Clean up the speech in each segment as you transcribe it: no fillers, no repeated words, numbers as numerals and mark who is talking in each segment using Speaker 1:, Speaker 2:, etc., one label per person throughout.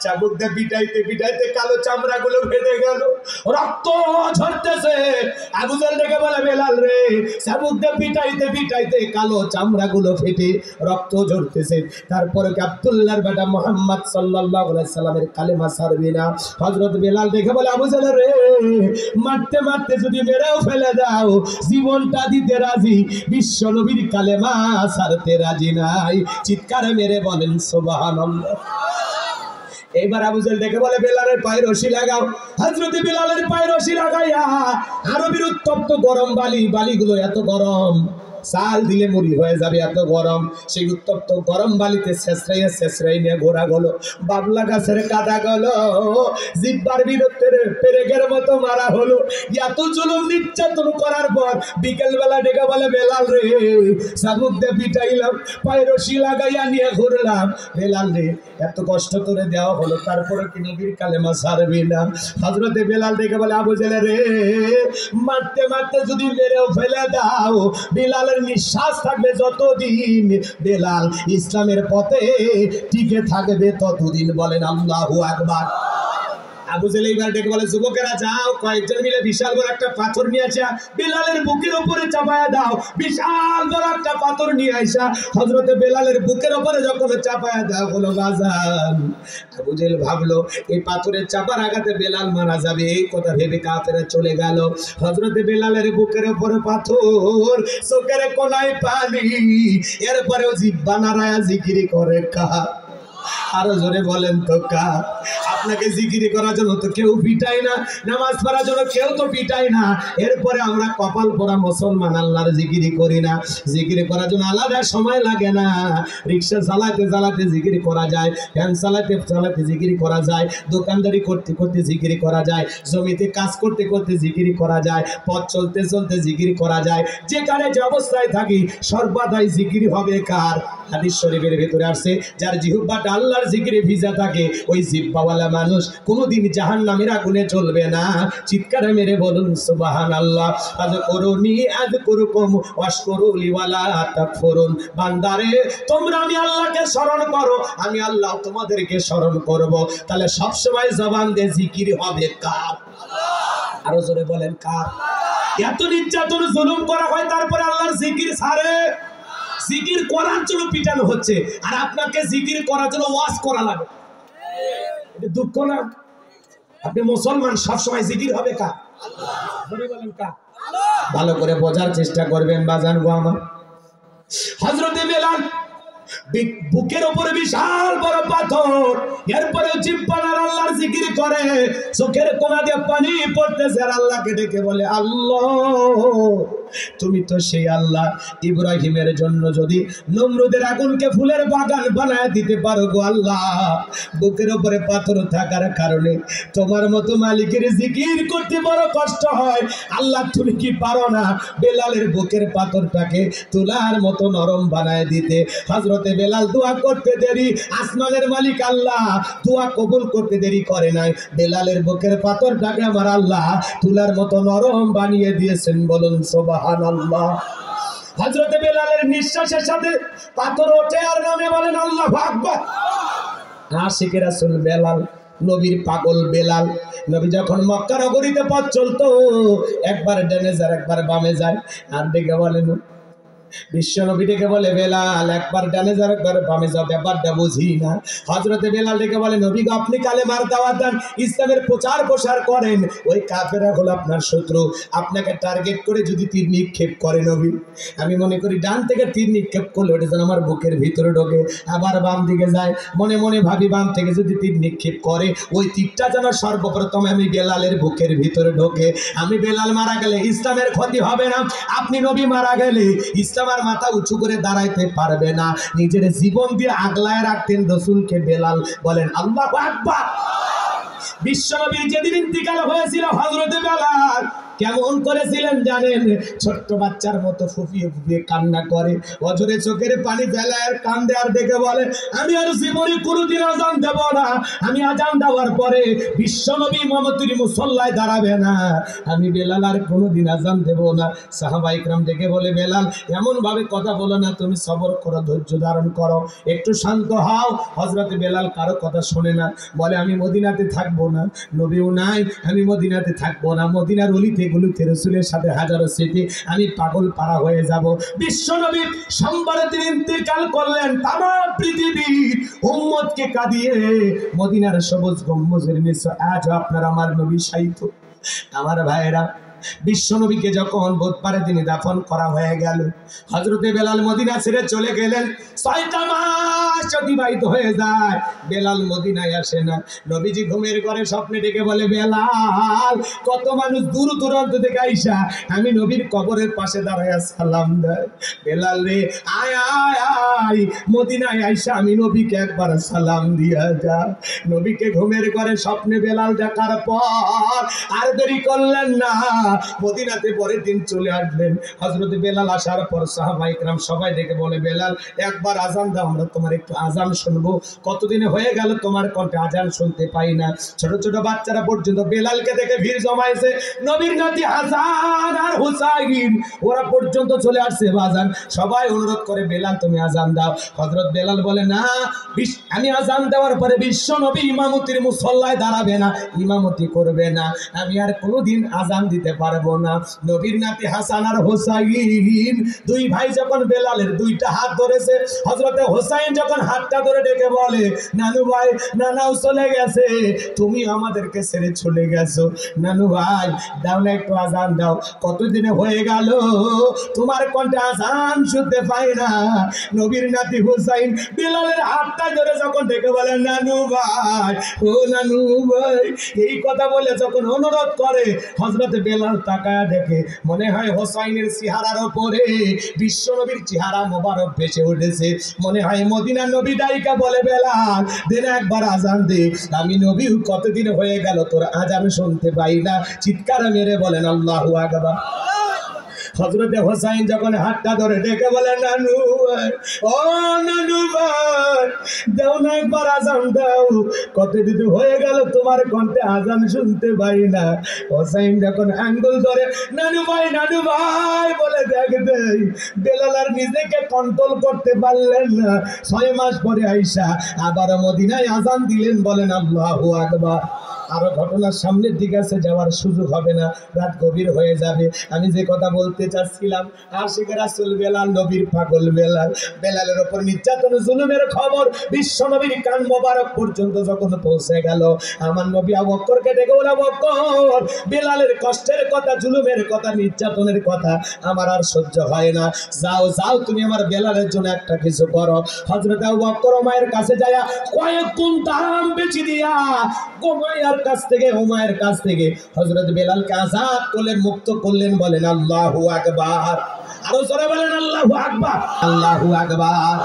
Speaker 1: চাবুক দিয়ে পিটাইতে পিটাইতে কালো চামড়াগুলো ফেটে গেল, রক্ত ঝরতেছে। আবু জাহেল ডেকে বলে বেলাল রে, চাবুক দিয়ে পিটাইতে পিটাইতে কালো চামড়াগুলো ফেটে রক্ত ঝরতেছে, তারপরে কি আব্দুল্লাহর বেটা মুহাম্মদ সাল্লাল্লাহু আলাইহি সাল্লামের কালেমা ছাড়বি না? হযরত বেলাল দেখে বলে আবু জাহেল রে, মারতে মারতে যদি মেরেও ফেলে দাও জীবনটা দিতে রাজি, বিশ্ব নবীর কালেমা ছাড়তে রাজি নাই। চিৎকারে মেরে বলেন সুবহানাল্লাহ। এইবার আবু জাহেল দেখে বলে বেলালের পায়ে রশি লাগাও। হযরত বেলালের পায়ে রশি লাগাইয়া আরবের উত্তপ্ত গরম বালিগুলো এত গরম, চাল দিলে মুড়ি হয়ে যাবে এত গরম, সেই উত্তপ্ত গরম বালিতে ছেঁচড়াই নিয়ে ঘোরা গেলো, বাবলা গাছের কাটা গেলো, জিব্বার বিরুদ্ধে পেরেকের মতো মারা হলো। এত জুলুম নির্যাতন করার পর বিকেল বেলা ডেকে বলে বেলাল রে, চাবুক দিয়ে পিটাইলাম, পায়ে রশি লাগাইয়া নিয়ে ঘুরলাম, বেলাল রে এত কষ্ট করে দেওয়া হলো, তারপরে কি নবীর কালেমা ছাড়বি না? হযরতে বেলাল ডেকে বলে আবু জাহেল রে, মারতে মারতে যদি মেরেও ফেলে দাও, বেলাল নিঃশ্বাস থাকবে যতদিন, বেলাল ইসলামের পথে টিকে থাকবে ততদিন। বলেন আল্লাহু আকবার। আবু জাহেল এইবার ডেকে বলে যুবকেরা যাও, কয়েকজন মিলে বিশাল বড় একটা পাথর নিয়ে আসা বেলালের বুকের উপরে চাপায়া দাও। বিশাল বড় একটা পাথর নিয়ে আসা হযরতে বেলালের বুকের উপরে যখন চাপায়া দাও হলো বাজান, আবু জাহেল ভাবলো এই পাথরের চাপার আঘাতে বেলাল মারা যাবে, এই কথা ভেবে কাফেররা চলে গেল। হযরতে বেলালের বুকের উপরে পাথর, চোখের কোনায় পানি, এরপরেও জিহ্বা নাড়ায়া জিকির করে কার? আরো জোরে বলেন তো কার? আপনাকে জিকির করার জন্য তো কেউ পিটায় না, নামাজ পড়ার জন্য কেউ তো পিটায় না, এরপরে আমরা কপাল পরা মুসলমান আল্লাহর জিকির করি না। জিকির করার জন্য আলাদা সময় লাগে না, রিক্সা চালাতে চালাতে জিকির করা যায়, ফ্যান চালাতে চালাতে জিকির করা যায়, দোকানদারি করতে করতে জিকির করা যায়, জমিতে কাজ করতে করতে জিকির করা যায়, পথ চলতে চলতে জিকির করা যায়, যেখানে যে অবস্থায় থাকি সর্বদাই জিকির হবে কার? হাদিস শরীফের ভেতরে আসছে যার জিহ্বাটা আল্লাহর জিকিরে ভিজা থাকে ওই জিহ্বাওয়ালা মানুষ কোনোদিন জাহান্নামের আগুনে চলবে না। চিৎকারে মেরে বলুন সুবহানাল্লাহ। আযকুরুনি আযকুরুকুম ওয়াশকুরুলি ওয়ালা তাকফুরুন। বান্দারে তোমরা আমি আল্লাহকে স্মরণ করো, আমি আল্লাহ তোমাদেরকে স্মরণ করব। তাহলে সব সময় জবান দিয়ে জিকির হবে কার? আল্লাহ। আরো জোরে বলেন কার? এত নির্যাতন জুলুম করা হয় তারপরে আল্লাহর জিকির ছাড়ে? জিকির করার জন্য পিটানো হচ্ছে আর আপনাকে জিকির করার জন্য ওয়াজ করা লাগে, এটা দুঃখ না? আপনি মুসলমান, সবসময় জিকির হবে কার? আল্লাহ। ভালো করে বোঝার চেষ্টা করবেন বাজান গো আমার। হযরতে বেলাল বুকের উপরে বিশাল বড় পাথর, এরপরে জিহ্বার আল্লাহর জিকির করে, চোখের কোনা দিয়ে পানি পড়তেছে আর আল্লাহকে ডেকে বলে আল্লাহ তুমি তো সেই আল্লাহ ইব্রাহিমের জন্য যদি নমরুদের আগুনকে ফুলের বাগান বানায় দিতে পারো গো আল্লাহ, বুকের উপরে পাথর থাকার কারণে তোমার মতো মালিকের জিকির করতে বড় কষ্ট হয়, আল্লাহ তুমি কি পারো না বেলালের বুকের পাথরটাকে তুলার মতো নরম বানায় দিতে? হযরতে বেলাল দোয়া করতে দেরি, আসমানের মালিক আল্লাহ দোয়া কবুল করতে দেরি করে নাই, বেলালের বুকের পাথরটাকে আমার আল্লাহ তুলার মতো নরম বানিয়ে দিয়েছেন। বলুন সুবহানাল্লাহ। হযরতে বেলালের নিঃশ্বাসের সাথে পাথর ওঠে আর নামে, বলেন আল্লাহু আকবার। আশিকে রাসূল বেলাল, নবীর পাগল বেলাল, নবী যখন মক্কা নগরীতে পথ চলতো একবার ডানে যায় একবার বামে যায়, আর ডেকে বলেন বিশ্ব নবী ডেকে বলে বেলাল একবার ডানে যাও একবার বামে যাও, ব্যাপারটা বুঝি না। হযরতে বেলাল ডেকে বলে নবী গো আপনি কালেমার দাওয়াত দেন, ইসলামের প্রচার প্রসার করেন, ওই কাফেররা হলো আপনার শত্রু, আপনাকে টার্গেট করে যদি তীর নিক্ষেপ করে নবী, আমি মনে করি ডান থেকে তীর নিক্ষেপ করলে ওটা যেন আমার বুকের ভিতরে ঢোকে, আবার বাম দিকে যায়, মনে মনে ভাবি বাম থেকে যদি তীর নিক্ষেপ করে ওই তীরটা যেন সর্বপ্রথম আমি বেলালের বুকের ভিতরে ঢোকে, আমি বেলাল মারা গেলে ইসলামের ক্ষতি হবে না, আপনি নবী মারা গেলে ইসলামের মাথা উঁচু করে দাঁড়াইতে পারবে না। নিজের জীবন দিয়ে আগলায় রাখতেন রাসূলকে বেলাল। বলেন আল্লাহু আকবার। বিশ্বনবীর যেদিন ইন্তিকাল হয়েছিল হযরতে বেলাল কেমন করেছিলেন জানেন? ছোট্ট বাচ্চার মতো ফুপিয়ে ফুপিয়ে কান্না করে, অঝরে চোখের পানি ফেলে আর কান্দে, আর দেখে বলে আমি আর জীবনে কোনোদিন আজান দেব না। আমি আজান দেওয়ার পরে বিশ্বনবী মুহাম্মদের মুসল্লায় দাঁড়াবে না, আমি বেলাল আর কোনোদিন আজান দেব না। সাহাবা ইকরাম ডেকে বলে বেলাল এমন ভাবে কথা বলো না, তুমি সবর করো, ধৈর্য ধারণ করো, একটু শান্ত হও। হযরত বেলাল কারো কথা শোনে না, বলে আমি মদিনাতে থাকবো না, নবীও নাই, আমি মদিনাতে থাকবো না। মদিনার অলিতে গলিতে রাসূলের সাথে হাজারো স্মৃতি, আমি পাগল পারা হয়ে যাব। বিশ্বনবী সোমবারে তিনি ইন্তেকাল করলেন, তাম পৃথিবীর উম্মতকে কাঁদিয়ে মদিনার সবুজ গম্বুজের নিচে আজ আপনার আমার নবী শায়িত। আমার ভাইয়েরা, বিশ্বনবীকে যখন বুধবারে তিনি দাফন করা হয়ে গেল, হযরতে বেলাল মদিনা ছেড়ে চলে গেলেন। 6টা মাস অতিবাহিত হয়ে যায়, বেলাল মদিনায় আসে না। নবীজি ঘুমের ঘরে স্বপ্নে ডেকে বলে বেলাল, কত মানুষ দূর দূরান্ত থেকে আইসা আমি নবীর কবরের পাশে দাঁড়ায় সালাম দেয়। বেলাল রে আয় আয় আয়, মদিনায় আইসা আমি নবীকে একবার সালাম দিয়া যা। নবীকে ঘুমের ঘরে স্বপ্নে বেলাল দেখার পর আর দেরি করলেন না, মদিনাতে পরের দিন চলে আসলেন। হযরত বেলাল আসার পর সাহাবা ইকরাম সবাই ডেকে বলে বেলাল একবার আজান দাও, আমরা তোমার একটু আজান শুনবো, কতদিনে হয়ে গেল তোমার কণ্ঠে আজান শুনতে পাই না। ছোট ছোট বাচ্চারা পর্যন্ত বেলালকে দেখে ভিড় জমাইছে। নবীর নাতি হাসান আর হুসাইন ওরা পর্যন্ত চলে আসছে বাজান। সবাই অনুরোধ করে বেলাল তুমি আজান দাও। হযরত বেলাল বলে না, আমি আজান দেওয়ার পরে বিশ্ব নবী ইমামতির মুসল্লায় দাঁড়াবে না, ইমামতি করবে না, আমি আর কোনোদিন আজান দিতে পারবো না। নবীর নাতি হাসান আর হোসাইন দুই ভাই যখন বেলালের দুইটা হাত ধরেছে, হযরতে হোসাইন যখন হাতটা ধরে ডেকে বলে নানু ভাই, নানাও চলে গেছে, তুমি আমাদেরকে ছেড়ে চলে গেছো, নানু ভাই দাও না একটু আজান দাও, কতদিনে হয়ে গেল তোমার কণ্ঠে আজান শুনতে পাই না। নবীর নাতি হোসাইন বেলালের হাতটা ধরে যখন ডেকে বলে নানু ভাই, ও নানু ভাই, এই কথা বলে যখন অনুরোধ করে, হযরতে বেলাল তাকায়া দেখে মনে হয় হোসাইনের চেহারার উপরে বিশ্ব নবীর চেহারা মোবারক ভেসে উঠেছে। মনে হয় মদিনা নবী ডাইকা বলে বেলাল দেন একবার আজান দে, আমি নবী কতদিন হয়ে গেল তোর আজান শুনতে পাই না। চিৎকার মেরে বলেন আল্লাহু আকবার। হযরতে হোসাইন যখন হাতটা ধরে ডেকে বলে নানু ভাই, ও নানু ভাই দাও না একবার আজান দাও, কতদিন হয়ে গেল তোমার কণ্ঠে আজান শুনতে পাই না। হোসাইন যখন আঙ্গুল ধরে নানু ভাই বলে দেখ দেই, বেলাল আর নিজেকে কন্ট্রোল করতে পারলেন না। 6 মাস পরে আইসা আবার মদিনায় আজান দিলেন, বলেন আল্লাহু আকবার। আরো ঘটনার সামনের দিকে আছে, যাওয়ার সুযোগ হবে না, রাত গভীর হয়ে যাবে। আমি যে কথা বলতে চাচ্ছিলাম, আশিক রাসূল বেলাল, নবীর পাগল বেলাল, বেলালের উপর নির্যাতন জুলুমের খবর বিশ্ব নবীর কান মোবারক পর্যন্ত যখন পৌঁছে গেল, আমার নবী আবু বকরকে ডেকে বলে আবু বকর, বেলালের কষ্টের কথা, জুলুমের কথা, নির্যাতনের কথা আমার আর সহ্য হয় না, যাও যাও তুমি আমার বেলালের জন্য একটা কিছু করো। হযরত আবু বকর উমাইয়ের কাছে যায় কয়েক গুণ দাম বেশি দিয়া উমাইয়ের কাছ থেকে হযরত বেলালকে আজাদ করলেন, মুক্ত করলেন। বলেন আল্লাহু আকবার। আরো জোরে বলেন আল্লাহু আকবার। আল্লাহু আকবার।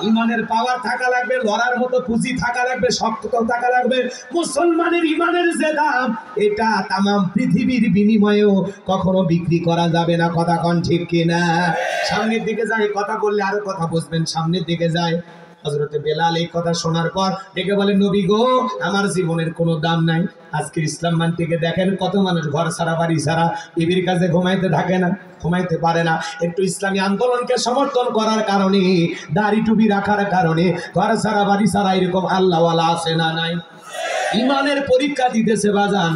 Speaker 1: ইমানের পাওয়ার থাকা লাগবে, লড়ার মতো পুঁজি থাকা লাগবে, শক্ত থাকা লাগবে। মুসলমানের ইমানের যে দাম, এটা তামাম পৃথিবীর বিনিময়েও কখনো বিক্রি করা যাবে না। কথা কোন ঠিক কিনা? সামনের দিকে যায়, কথা বললে আরো কথা বুঝবেন, সামনের দিকে যায়। হযরতে বেলাল এই কথা শোনার পর ডেকে বলে নবী গো, আমার জীবনের কোনো দাম নাই। আজকে ইসলাম মানতে দেখেন কত মানুষ ঘর ছাড়া, বাড়ি ছাড়া, বিবির কাছে ঘুমাইতে থাকে না, ঘুমাইতে পারে না। একটু ইসলামী আন্দোলনকে সমর্থন করার কারণে, দাড়ি টুপি রাখার কারণে ঘর ছাড়া, বাড়ি ছাড়া এরকম আল্লাহওয়ালা আছে না নাই? ইমানের পরীক্ষা দিতেছে বাজান।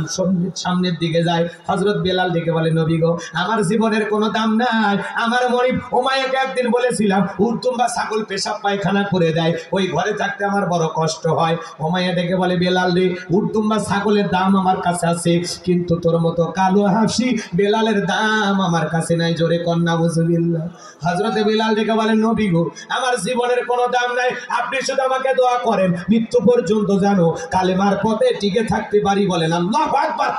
Speaker 1: সামনের দিকে যায়, হযরত বেলাল ডেকে বলে নবী গো, আমার জীবনের কোনো দাম নাই। আমার মরিব উমাইয়াকে একদিন বলেছিলাম উর্তুম্বা ছাগল পেশাব পায়খানা করে দেয়, ওই ঘরে থাকতে আমার বড় কষ্ট হয়। উমাইয়া ডেকে বলে বেলাল রে, উর্তুম্বা ছাগলের দাম আমার কাছে আছে, কিন্তু তোর মতো কালো হাসি বেলালের দাম আমার কাছে নাই। জোরে কন্যা নাউজুবিল্লাহ। হযরতে বেলাল ডেকে বলে নবী গো, আমার জীবনের কোনো দাম নাই, আপনি শুধু আমাকে দোয়া করেন মৃত্যু পর্যন্ত জানো কালেমার পথে টিকে থাকতে পারি। বলেন আল্লাহু আকবার।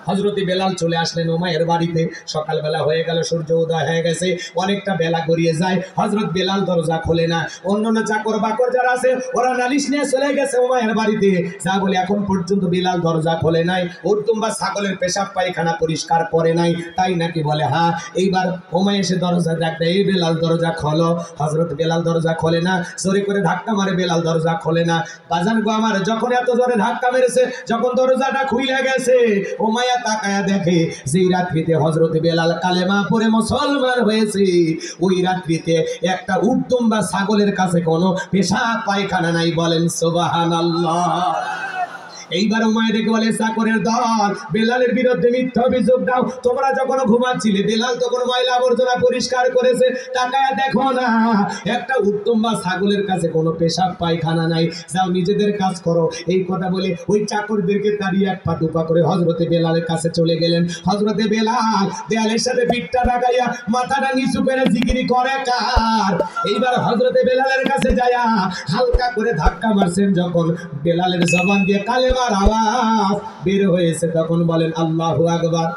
Speaker 1: হযরতে বেলাল চলে আসলেন উমাইয়ের বাড়িতে। সকালবেলা হয়ে গেল, সূর্য উদয় হয়ে গেছে, অনেকটা বেলা গড়িয়ে যায়। হযরত বেলাল দরজা খোলে না। অন্যান্য চাকর বাকর যারা আছে ওরা নালিশ নিয়ে চলে গেছে উমাইয়ের বাড়িতে, যা বলে এখন পর্যন্ত বেলাল দরজা খোলে নাই, উর্দুম বা ছাগলের পেশাব পায়খানা পরিষ্কার করে নাই, তাই নাকি বলে। হ্যাঁ, এইবার উমাই এসে দরজা ডাকতে, এই বেলাল দরজা খোলো। হযরত বেলাল দরজা খোলে না, জোরে করে ধাক্কা মারে, বেলাল দরজা খোলে না। বাজান গো আমার, যখন এত জোরে ধাক্কা মেরেছে, যখন দরজাটা খুইলা গেছে, উমাইয়া তাকায়া দেখে যেই রাত্রিতে হযরত বেলাল কালেমা পড়ে মুসলমান হয়েছে, ওই রাত্রিতে একটা উর্দুম বা ছাগলের কাছে কোনো পেশাব পায়খানা নাই। বলেন সুবহানাল্লাহ। এইবার উমাইয়া দেখে বলে, চাকরের দল, বেলালের বিরুদ্ধে মিথ্যা অভিযোগ দাও। তোমরা যখন ঘুমাচ্ছিলে বেলাল তখন ময়লা আবর্জনা পরিষ্কার করেছে, তাকায়া দেখো না একটা উত্তম বা ছাগলের কাছে কোনো পেশাব পায়খানা নাই, যাও নিজেদের কাজ করো। এই কথা বলে ওই চাকরদেরকে তাড়িয়ে এক পা দুপা করে হযরতে বেলালের কাছে চলে গেলেন। হযরতে বেলাল দেয়ালের সাথে পিঠটা লাগাইয়া মাথাটা নিচু করে জিকিরি করে কার। এইবার হযরতে বেলালের কাছে যায়া হালকা করে ধাক্কা মারছেন, যখন বেলালের জবান দিয়ে কালেমার আওয়াজ বের হয়েছে, তখন বলেন আল্লাহু আকবার।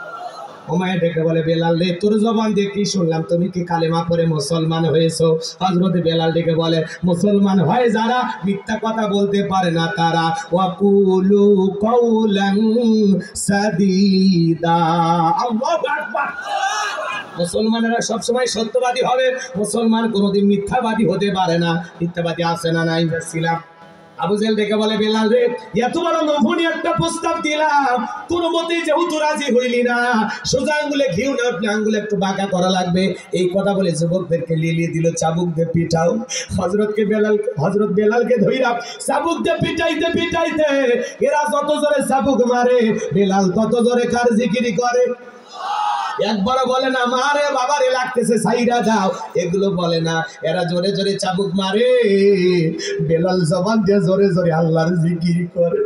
Speaker 1: উমাইয়া ডেকে বলে, বেলাল রে, তোর জবান দিয়ে কি শুনলাম, তুমি কি কালেমা পড়ে মুসলমান হয়েছো? হযরতে বেলাল ডেকে বলে, মুসলমান হয় যারা মিথ্যা কথা বলতে পারে না তারা, ওয়াকুলু কাওলান সাদীদা। আল্লাহু আকবার। মুসলমানেরা সবসময় সত্যবাদী হবে, মুসলমান কোনোদিন মিথ্যাবাদী হতে পারে না। মিথ্যাবাদী আছে না নাই? ছিলাম। আবু জেহেল ডেকে বলে, বেলাল রে, এত বড় নভনী একটা প্রস্তাব দিলাম, কোনো মতেই যেহেতু রাজি হইলি না, সোজা আঙ্গুলে ঘিউ না উঠলে আঙ্গুলে একটু বাঁকা করা লাগবে। এই কথা বলে যুবকদেরকে লিলিয়ে দিল, চাবুক দিয়ে পিটাও। হযরত বেলালকে ধইরা চাবুক দিয়ে পিটাইতে পিটাইতে এরা যত জোরে চাবুক মারে, বেলাল তত জোরে কার জিকিরি করে। একবার বলে না মারে বাবারে লাগতেছে সাইরা দাও, এগুলো বলে না, এরা জোরে জোরে চাবুক মারে, বেলাল জবান দিয়ে জোরে জোরে আল্লাহর জিকির করে।